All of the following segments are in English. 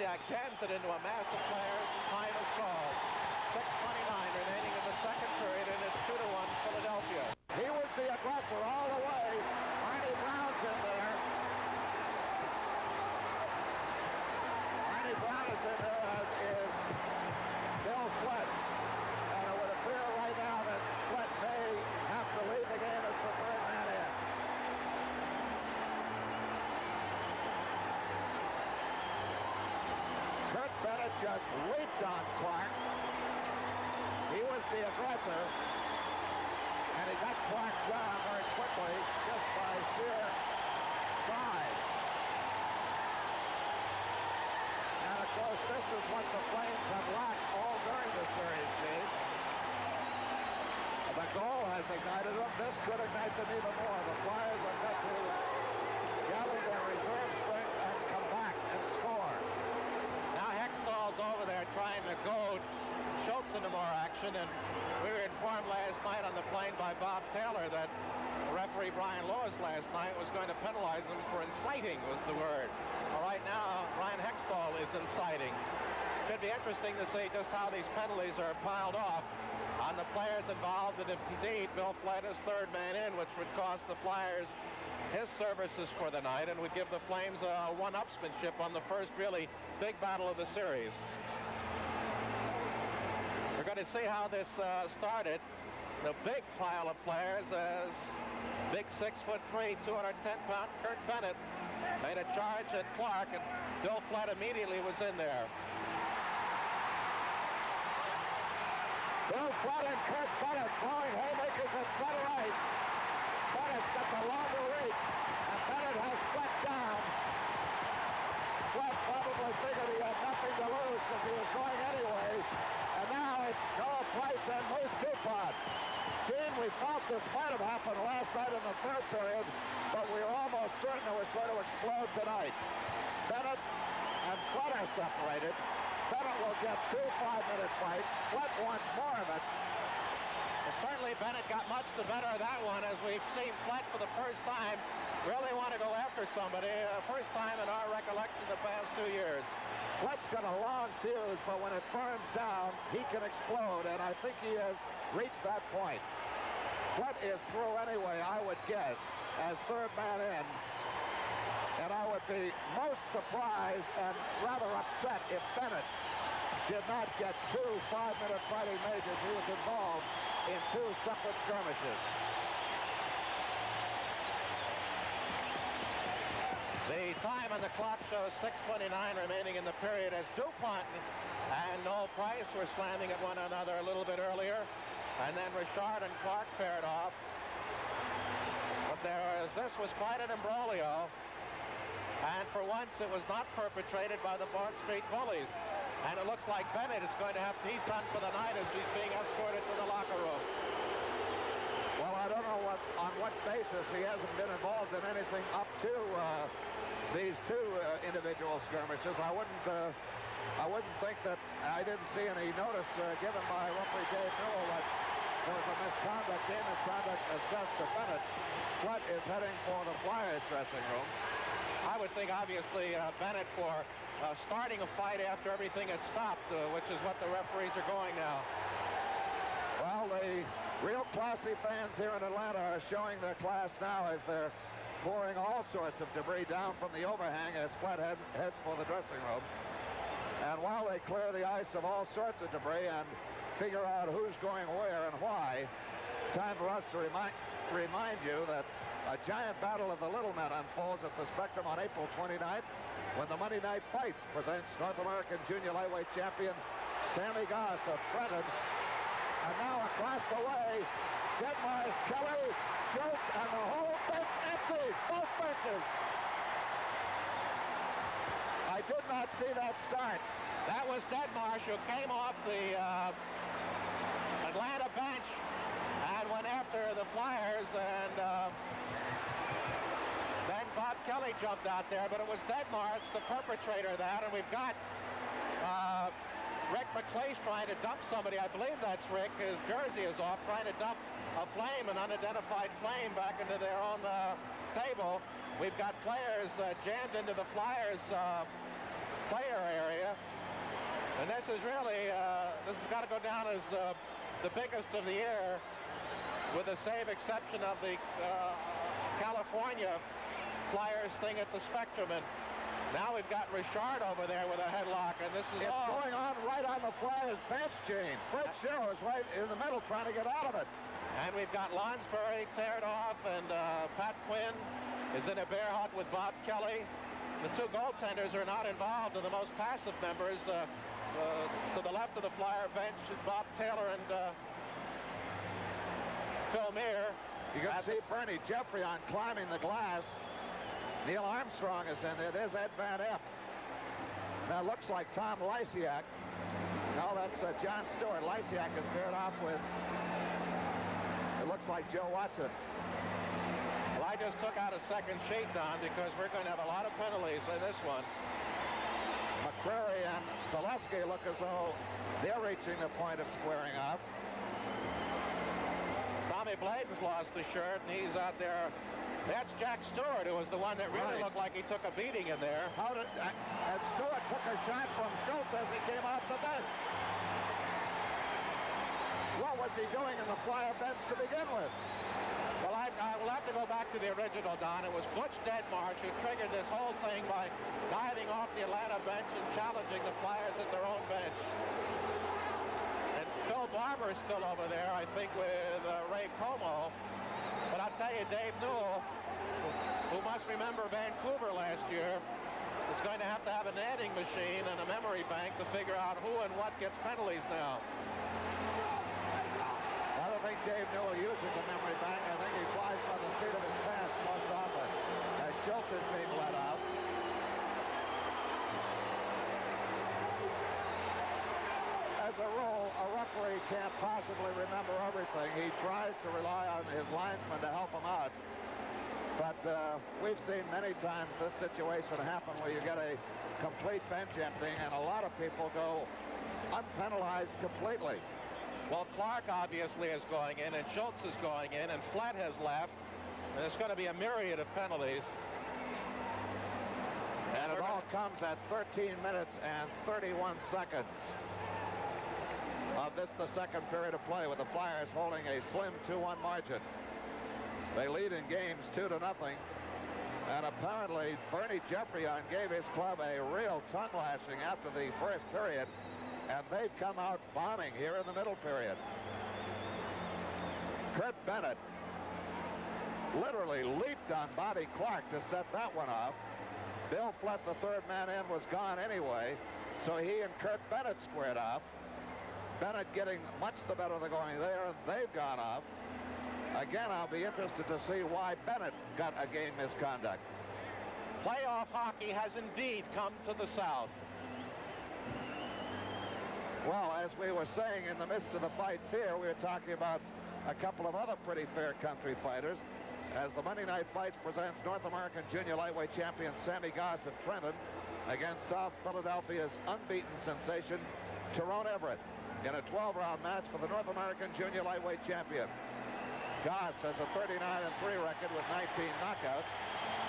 Jacques jams it into a mass of players. Time is called. 6:29 remaining in the second period, and it's 2-1 Philadelphia. He was the aggressor all the way. Arnie Brown's in there. Arnie Brown is in there, as is Bill Flett. And it would appear right now that Flett may have to leave the game as the third man in. Curt Bennett just leaped on Clarke. He was the aggressor, and he got Clarke down very quickly just by sheer size. And of course, this is what the Flames have lacked all during the series, Steve. The goal has ignited them. This could ignite them even more. The Flyers have got to gather their reserve strength and come back and score. Now Hextall's over there trying to goad Schultz into more action, and we were informed last night on the plane by Bob Taylor that referee Brian Lewis last night was going to penalize him for inciting, was the word. Well, right now, Brian Hextall is inciting. Should be interesting to see just how these penalties are piled off on the players involved, and if indeed Bill Flett is third man in, which would cost the Flyers his services for the night and would give the Flames a one-upsmanship on the first really big battle of the series. We're going to see how this started. The big pile of players as big 6'3", 210-pound Curt Bennett made a charge at Clarke, and Bill Flett immediately was in there. Bill Flett and Curt Bennett throwing haymakers at center ice. Bennett's got the longer reach, and Bennett has Flett down. Flett probably figured he had nothing to lose because he was going anyway. And now it's Noel Price and Moose Dupont. Gene, we thought this might have happened last night in the third period, but we were almost certain it was going to explode tonight. Bennett and Flett are separated. Bennett will get 2 5-minute fights. Flett wants more of it. Well, certainly Bennett got much the better of that one, as we've seen Flett for the first time really want to go after somebody. First time in our recollection the past 2 years. Flett's got a long fuse, but when it burns down, he can explode, and I think he has reached that point. Flett is through anyway, I would guess, as third man in. And I would be most surprised and rather upset if Bennett did not get 2 5-minute fighting majors. He was involved in 2 separate skirmishes. The time on the clock shows 6:29 remaining in the period as Dupont and Noel Price were slamming at one another a little bit earlier. And then Richard and Clarke paired off. But this was quite an imbroglio. And for once, it was not perpetrated by the Bart Street bullies. And it looks like Bennett is going to have to, he's done for the night as he's being escorted to the locker room. Well, I don't know on what basis he hasn't been involved in anything up to these 2 individual skirmishes. I wouldn't think that, I didn't see any notice given by referee Dave Newell that there was a game misconduct assessed to Bennett. Flett is heading for the Flyers dressing room. I would think, obviously, Bennett for starting a fight after everything had stopped, which is what the referees are going now. Well, the real classy fans here in Atlanta are showing their class now as they're pouring all sorts of debris down from the overhang as Flett heads for the dressing room. And while they clear the ice of all sorts of debris and figure out who's going where and why, time for us to remind you that a giant battle of the little men unfolds at the Spectrum on April 29th when the Monday Night Fights presents North American Junior Lightweight Champion Sammy Goss of Trenton. And now across the way, Deadmarsh, Kelly, Schultz, and the whole bench empty. Both benches. I did not see that start. That was Deadmarsh, who came off the Atlanta bench and went after the Flyers, and then Bob Kelly jumped out there, but it was Deadmarsh, the perpetrator of that, and we've got Rick MacLeish trying to dump somebody. I believe that's Rick. His jersey is off, trying to dump a flame, an unidentified flame, back into their own table. We've got players jammed into the Flyers player area. And this is really, this has got to go down as the biggest of the year, with the save exception of the California Flyers thing at the Spectrum. And now we've got Richard over there with a headlock, and this is It's going on right on the Flyers bench, Gene. Fred Sherrill is right in the middle trying to get out of it. And we've got Lonsbury teared off, and Pat Quinn is in a bear hug with Bob Kelly. The two goaltenders are not involved, and the most passive members to the left of the Flyer bench is Bob Taylor and Phil Meir. You can see Bernie Jeffrey on climbing the glass. Neil Armstrong is in there. There's Ed Van Epp. That looks like Tom Lysiak. No, that's John Stewart. Lysiak is paired off with, it looks like Joe Watson. Well, I just took out a second sheet, Don, because we're going to have a lot of penalties in this one. McCrary and Zaleski look as though they're reaching the point of squaring off. Tommy Bladon's lost a shirt, and he's out there. That's Jack Stewart, who was the one that really looked like he took a beating in there. And Stewart took a shot from Schultz as he came off the bench. What was he doing in the Flyer bench to begin with? Well, I will have to go back to the original, Don. It was Butch Deadmarsh who triggered this whole thing by diving off the Atlanta bench and challenging the Flyers at their own bench. And Phil Barber is still over there, I think, with Ray Como. But I'll tell you, Dave Newell, who must remember Vancouver last year, is going to have an adding machine and a memory bank to figure out who and what gets penalties now. I don't think Dave Newell uses a memory bank. I think he flies by the seat of his pants most often as Schultz is being let out. As a rule, a referee can't possibly remember everything. He tries to rely on his linesman to help him out. But we've seen many times this situation happen where you get a complete bench emptying and a lot of people go unpenalized completely. Well, Clarke obviously is going in, and Schultz is going in, and Flett has left. And there's going to be a myriad of penalties. And it all comes at 13 minutes and 31 seconds of this, the second period of play, with the Flyers holding a slim 2-1 margin. They lead in games 2-0. And apparently Bernie Jeffrey gave his club a real tongue lashing after the first period. And they've come out bombing here in the middle period. Curt Bennett literally leaped on Bobby Clarke to set that one off. Bill Flett, the third man in, was gone anyway, so he and Curt Bennett squared off. Bennett getting much the better of the going there, and they've gone off. Again, I'll be interested to see why Bennett got a game misconduct. Playoff hockey has indeed come to the South. Well, as we were saying in the midst of the fights here, we were talking about a couple of other pretty fair country fighters, as the Monday Night Fights presents North American Junior Lightweight Champion Sammy Goss of Trenton against South Philadelphia's unbeaten sensation Tyrone Everett in a 12-round match for the North American Junior Lightweight Champion. Goss has a 39-3 record with 19 knockouts.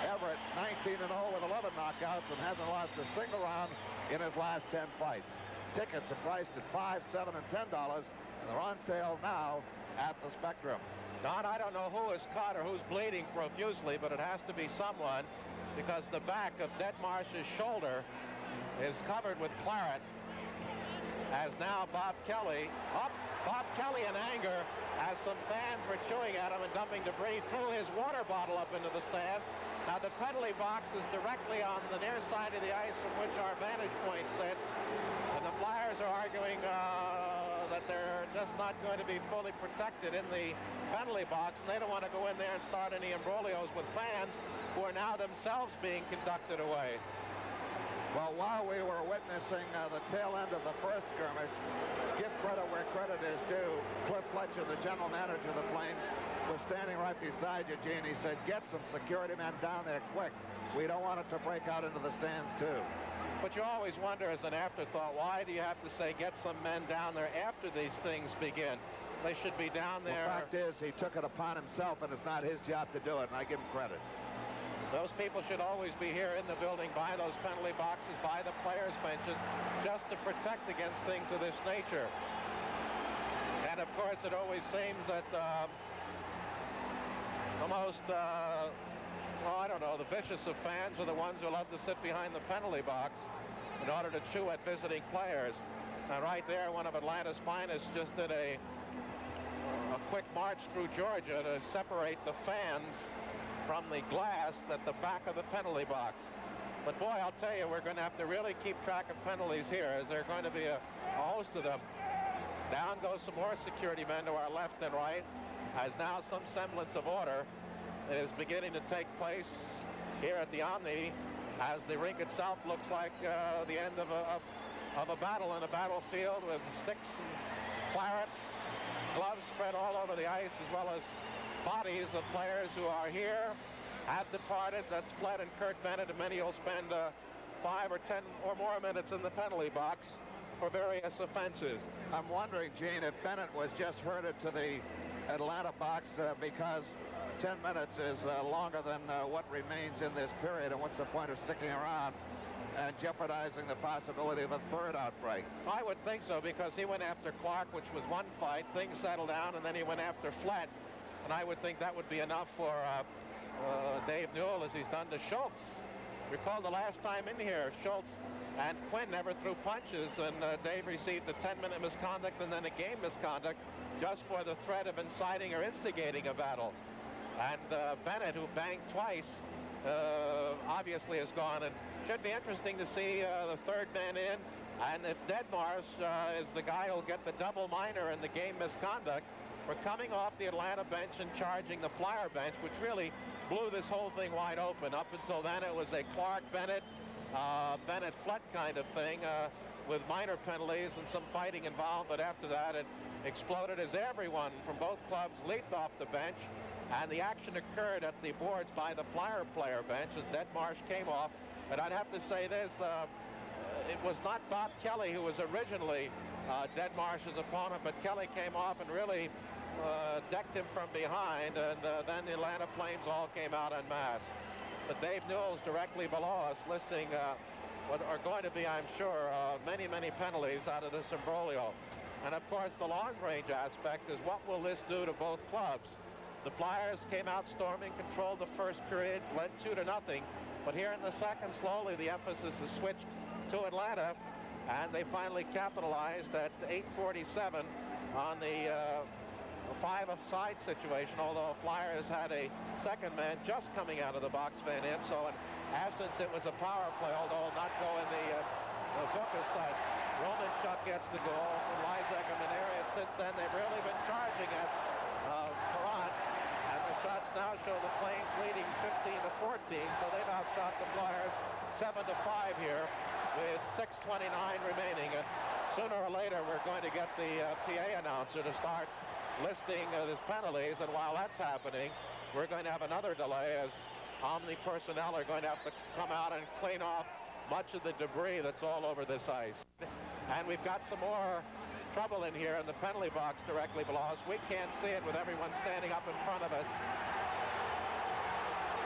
Everett 19-0 with 11 knockouts and hasn't lost a single round in his last 10 fights. Tickets are priced at $5, $7, and $10, and they're on sale now at the Spectrum. Don, I don't know who is caught or who's bleeding profusely, but it has to be someone, because the back of Deadmarsh's shoulder is covered with claret, as now Bob Kelly in anger, as some fans were chewing at him and dumping debris, threw his water bottle up into the stands. Now, the penalty box is directly on the near side of the ice from which our vantage point sits. And the Flyers are arguing that they're just not going to be fully protected in the penalty box, and they don't want to go in there and start any imbroglios with fans who are now themselves being conducted away. Well, while we were witnessing the tail end of the first skirmish, give credit where credit is due. Cliff Fletcher, the general manager of the Flames, was standing right beside you, Gene. He said, get some security men down there quick. We don't want it to break out into the stands, too. But you always wonder, as an afterthought, why do you have to say get some men down there after these things begin? They should be down there. The fact is, he took it upon himself, and it's not his job to do it, and I give him credit. Those people should always be here in the building by those penalty boxes, by the players' benches, just to protect against things of this nature. And of course, it always seems that the most, well, I don't know, the vicious of fans are the ones who love to sit behind the penalty box in order to chew at visiting players. And right there, one of Atlanta's finest just did a quick march through Georgia to separate the fans from the glass at the back of the penalty box. But boy, I'll tell you, we're going to have to really keep track of penalties here, as there are going to be a host of them. Down goes some more security men to our left and right, as now some semblance of order is beginning to take place here at the Omni, as the rink itself looks like the end of a battle in a battlefield, with sticks and claret, gloves spread all over the ice, as well as bodies of players who are here, have departed. That's Flett and Curt Bennett, and many will spend 5 or 10 or more minutes in the penalty box for various offenses. I'm wondering, Gene, if Bennett was just herded to the Atlanta box because 10 minutes is longer than what remains in this period, and what's the point of sticking around and jeopardizing the possibility of a third outbreak? I would think so, because he went after Clarke, which was one fight. Things settled down, and then he went after Flett. And I would think that would be enough for Dave Noel, as he's done to Schultz. Recall the last time in here, Schultz and Quinn never threw punches, and Dave received a 10-minute misconduct and then a game misconduct just for the threat of inciting or instigating a battle. And Bennett, who banged twice, obviously is gone. And should be interesting to see the third man in. And if Deadmarsh is the guy who'll get the double minor in the game misconduct, we're coming off the Atlanta bench and charging the Flyer bench, which really blew this whole thing wide open. Up until then, it was a Clarke Bennett, Flett kind of thing, with minor penalties and some fighting involved. But after that, it exploded as everyone from both clubs leaped off the bench, and the action occurred at the boards by the Flyer player bench as Deadmarsh came off. But I'd have to say this, it was not Bob Kelly who was originally Deadmarsh's opponent, but Kelly came off and really decked him from behind, and then the Atlanta Flames all came out en masse. But Dave Newell's directly below us, listing what are going to be, I'm sure, many, many penalties out of this imbroglio. And of course, the long-range aspect is, what will this do to both clubs? The Flyers came out storming, controlled the first period, led 2-0. But here in the second, slowly the emphasis is switched to Atlanta, and they finally capitalized at 8:47 on the 5-a-side situation, although Flyers had a second man just coming out of the box van in. So in essence, it was a power play, although not go in the book as such. Romanchuk gets the goal from Lysak in an area, and since then they've really been charging at Courant, and the shots now show the Flames leading 15-14, so they've outshot the Flyers 7-5 here with 6:29 remaining. And sooner or later, we're going to get the PA announcer to start listing his penalties, and while that's happening, we're going to have another delay, as Omni personnel are going to have to come out and clean off much of the debris that's all over this ice. And we've got some more trouble in here in the penalty box directly below us. We can't see it with everyone standing up in front of us.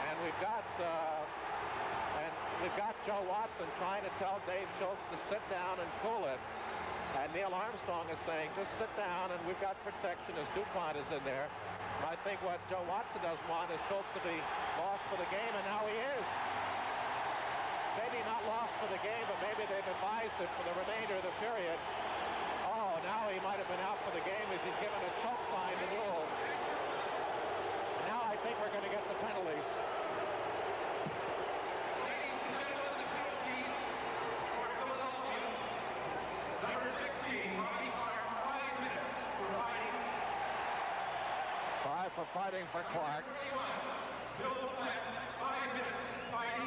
And we've got Joe Watson trying to tell Dave Schultz to sit down and cool it. And Neil Armstrong is saying, just sit down, and we've got protection as Dupont is in there. But I think what Joe Watson doesn't want is Schultz to be lost for the game, and now he is. Maybe not lost for the game, but maybe they've advised it for the remainder of the period. Oh, now he might have been out for the game as he's given a choke sign to Noel. Now I think we're going to get the penalties. For fighting for Clarke.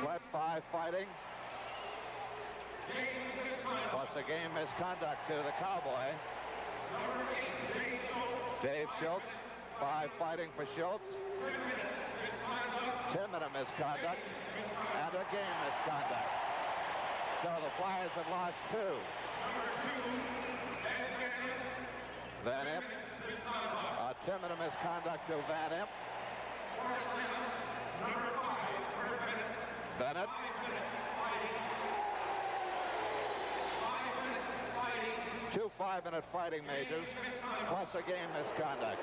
Flett 5 fighting. Plus a game misconduct to the Cowboy. Dave Schultz, 5 fighting for Schultz. 10-minute misconduct and a game misconduct. So the Flyers have lost 2. Van Impe. 10-minute misconduct to Van Impe. Bennett. 2 5-minute fighting majors, plus a game misconduct.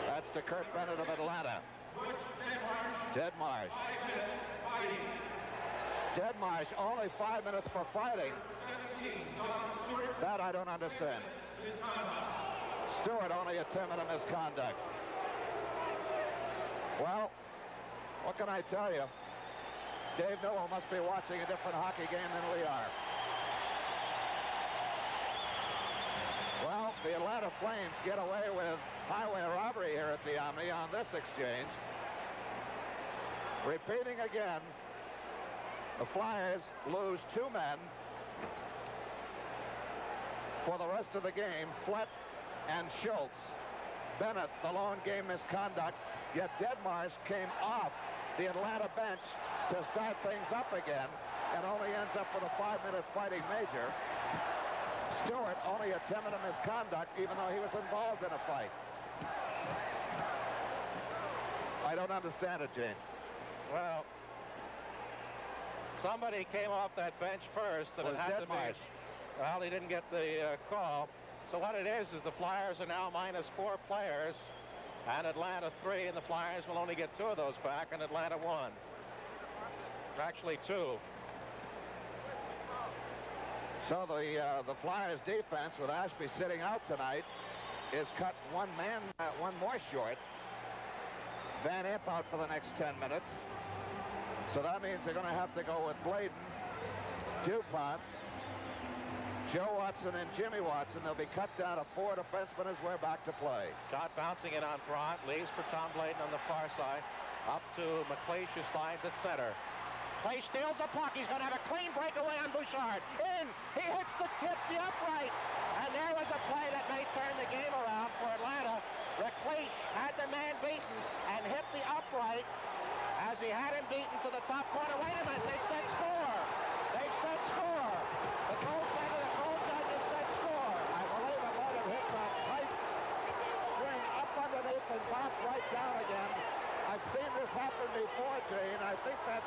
That's to Curt Bennett of Atlanta. Deadmarsh. Deadmarsh, only 5 minutes for fighting. That I don't understand. Stewart, only a 10-minute misconduct. Well, what can I tell you? Dave Noel must be watching a different hockey game than we are. Well, the Atlanta Flames get away with highway robbery here at the Omni on this exchange. Repeating again, the Flyers lose 2 men for the rest of the game, Flett and Schultz. Bennett, the lone game misconduct, yet Deadmarsh came off the Atlanta bench to start things up again and only ends up with a 5-minute fighting major. Stewart, only a 10-minute misconduct, even though he was involved in a fight. I don't understand it, Gene. Well, somebody came off that bench first, and it had to be. Well, he didn't get the call. So what it is the Flyers are now minus 4 players, and Atlanta 3, and the Flyers will only get 2 of those back, and Atlanta 1. Actually 2. So the Flyers defense, with Ashby sitting out tonight, is cut one more short. Van Impe out for the next 10 minutes. So that means they're going to have to go with Bladon, Dupont, Joe Watson, and Jimmy Watson. They'll be cut down to 4 defensemen as we're back to play. Shot bouncing in on Brant, leaves for Tom Bladon on the far side. Up to MacLeish, who slides at center. Clay steals the puck. He's going to have a clean breakaway on Bouchard. In. He hits the upright. And there was a play that may turn the game around for Atlanta. MacLeish had the man beaten and hit the upright as he had him beaten to the top corner. Wait a minute. They've said score. They've said score. The goal judge has said score. I believe it might have hit that tight string up underneath and bounced right down again. I've seen this happen before, Gene. I think that,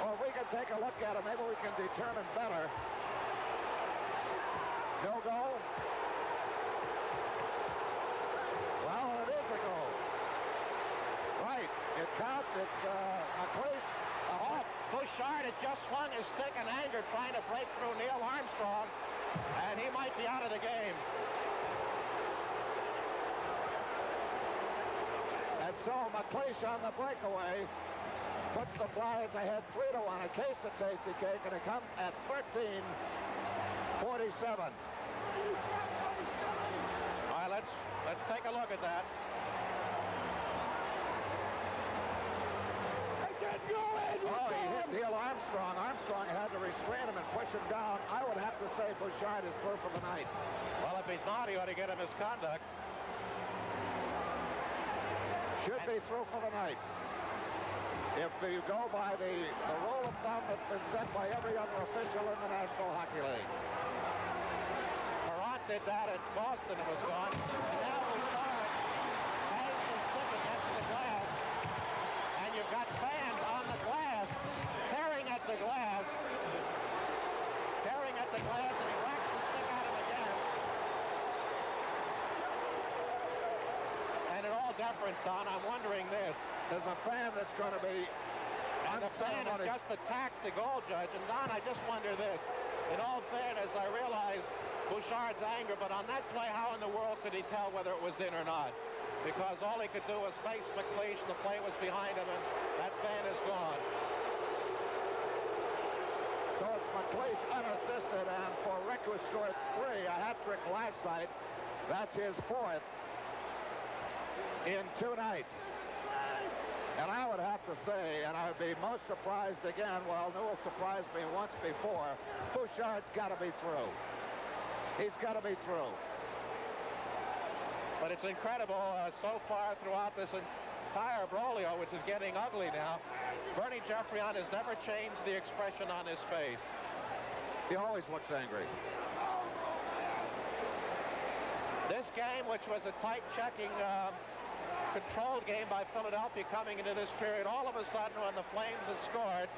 or we can take a look at it. Maybe we can determine better. No goal? Well, it is a goal. Right. It counts. It's MacLeish. Bouchard had just swung his stick in anger trying to break through Neil Armstrong, and he might be out of the game. And so MacLeish on the breakaway puts the Flyers ahead 3-1. A case of tasty cake, and it comes at 13:47. All right, let's take a look at that. Oh, he hit Neil Armstrong. Armstrong had to restrain him and push him down. I would have to say Bouchard is through for the night. Well, if he's not, he ought to get a misconduct. Should be through for the night. If you go by the rule of thumb that's been set by every other official in the National Hockey League. Perrant did that at Boston and was gone. And now Bouchard hangs his stick against the glass. And you've got fans on the glass, tearing at the glass, and he whacks the stick at him again. And in all deference, Don, I'm wondering this. There's a fan that's going to be And the fan has just attacked the goal judge. And Don, I just wonder this. In all fairness, I realize Bouchard's anger, but on that play, how in the world could he tell whether it was in or not? Because all he could do was face MacLeish, the play was behind him, and that fan is gone. So it's MacLeish unassisted, and for Rick, who scored 3, a hat-trick last night, that's his 4th in 2 nights. And I would have to say, and I would be most surprised again, well, Noel surprised me once before, Bouchard's got to be through. He's got to be through. But it's incredible so far throughout this entire broglio, which is getting ugly now. Bernie Geoffrion has never changed the expression on his face. He always looks angry. This game, which was a tight checking controlled game by Philadelphia coming into this period. All of a sudden, when the Flames had scored,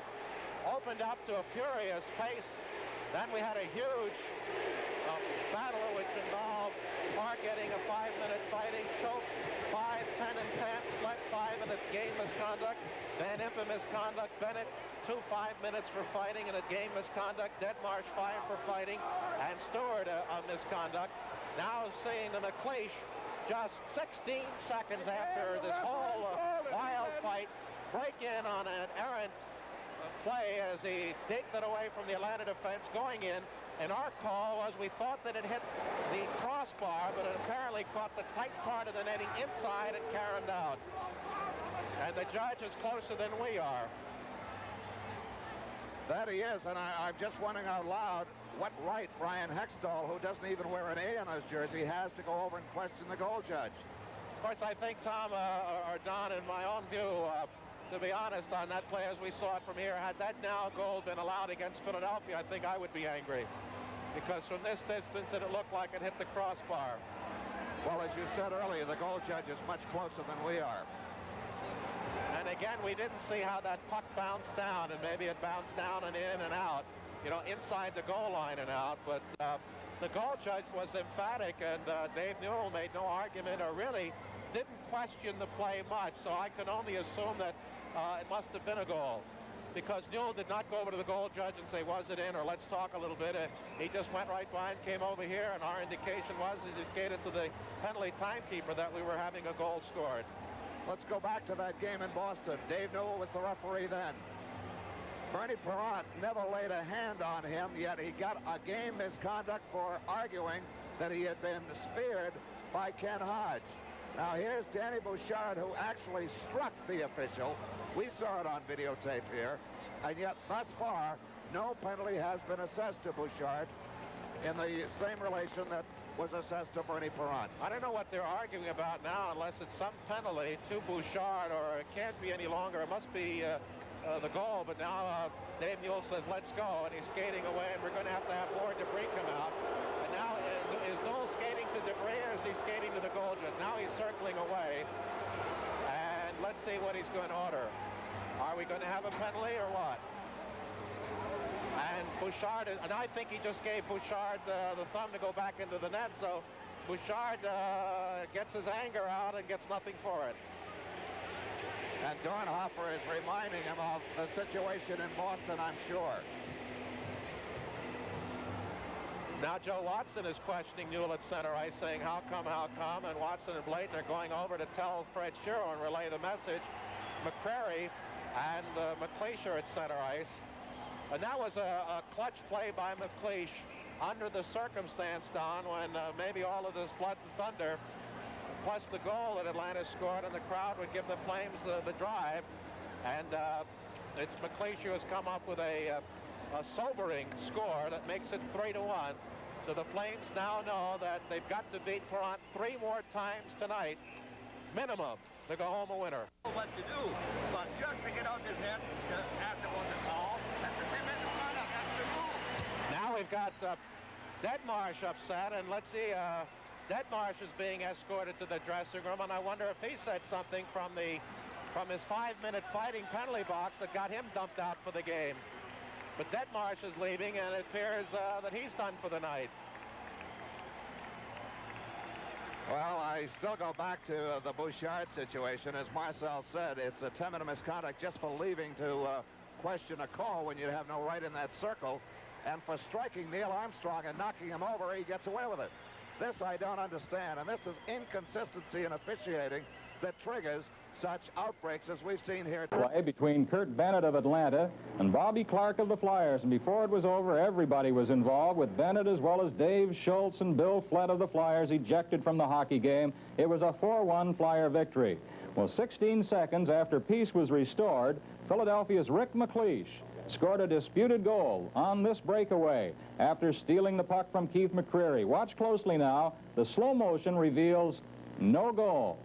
opened up to a furious pace. Then we had a huge battle which involved Clarke getting a 5-minute fighting, Schultz 5, 10, and 10, Flett 5-minute game misconduct, then Impe misconduct, Bennett 2 5-minutes for fighting and a game misconduct, Deadmarsh 5 for fighting, and Stewart a misconduct. Now seeing the MacLeish just 16 seconds after this whole wild fight break in on an errant play as he digged it away from the Atlanta defense going in. And our call was we thought that it hit the crossbar, but it apparently caught the tight part of the netting inside and carried out. And the judge is closer than we are. That he is, and I'm just wondering out loud what right Brian Hextall, who doesn't even wear an A on his jersey, has to go over and question the goal judge. Of course, I think Tom or Don, in my own view, to be honest, on that play as we saw it from here, had that now goal been allowed against Philadelphia, I think I would be angry. Because from this distance, it looked like it hit the crossbar. Well, as you said earlier, the goal judge is much closer than we are. And again, we didn't see how that puck bounced down, and maybe it bounced down and in and out, you know, inside the goal line and out. But the goal judge was emphatic, and Dave Noel made no argument or really didn't question the play much. So I can only assume that it must have been a goal, because Noel did not go over to the goal judge and say, was it in, or let's talk a little bit. He just went right by and came over here, and our indication was as he skated to the penalty timekeeper that we were having a goal scored. Let's go back to that game in Boston. Dave Noel was the referee then. Bernie Perrant never laid a hand on him, yet he got a game misconduct for arguing that he had been speared by Ken Hodge. Now here's Danny Bouchard, who actually struck the official. We saw it on videotape here, and yet thus far, no penalty has been assessed to Bouchard in the same relation that was assessed to Bernie Perrant. I don't know what they're arguing about now, unless it's some penalty to Bouchard, or it can't be any longer. It must be the goal, but now Dave Noel says, let's go, and he's skating away, and we're going to have more debris come out. And now, is Noel skating to debris, or is he skating to the goal judge? Now he's circling away, and let's see what he's going to order. Are we going to have a penalty or what? And Bouchard, and I think he just gave Bouchard the thumb to go back into the net, so Bouchard gets his anger out and gets nothing for it. And Dornhofer is reminding him of the situation in Boston, I'm sure. Now Joe Watson is questioning Noel at center ice, saying, how come? And Watson and Bladon are going over to tell Fred Shiro and relay the message. McCrary and MacLeish are at center ice. And that was a clutch play by MacLeish under the circumstance, Don, when maybe all of this blood and thunder, plus the goal that Atlanta scored, and the crowd would give the Flames the drive. And it's MacLeish who has come up with a sobering score that makes it 3-1. So the Flames now know that they've got to beat Perrant 3 more times tonight, minimum, to go home a winner. What to do, but just to get out his head, just ask him what to call, and the tremendous product has to move. Now we've got Deadmarsh upset, and let's see, Deadmarsh is being escorted to the dressing room, and I wonder if he said something from his 5-minute fighting penalty box that got him dumped out for the game. But Deadmarsh is leaving, and it appears that he's done for the night. Well, I still go back to the Bouchard situation. As Marcel said, it's a 10-minute misconduct just for leaving to question a call when you have no right in that circle. And for striking Neil Armstrong and knocking him over, he gets away with it. This I don't understand, and this is inconsistency in officiating that triggers such outbreaks as we've seen here today. Between Curt Bennett of Atlanta and Bobby Clarke of the Flyers, and before it was over, everybody was involved, with Bennett as well as Dave Schultz and Bill Flett of the Flyers ejected from the hockey game. It was a 4-1 Flyer victory. Well, 16 seconds after peace was restored, Philadelphia's Rick MacLeish scored a disputed goal on this breakaway after stealing the puck from Keith McCreary. Watch closely now. The slow motion reveals no goal.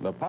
The puck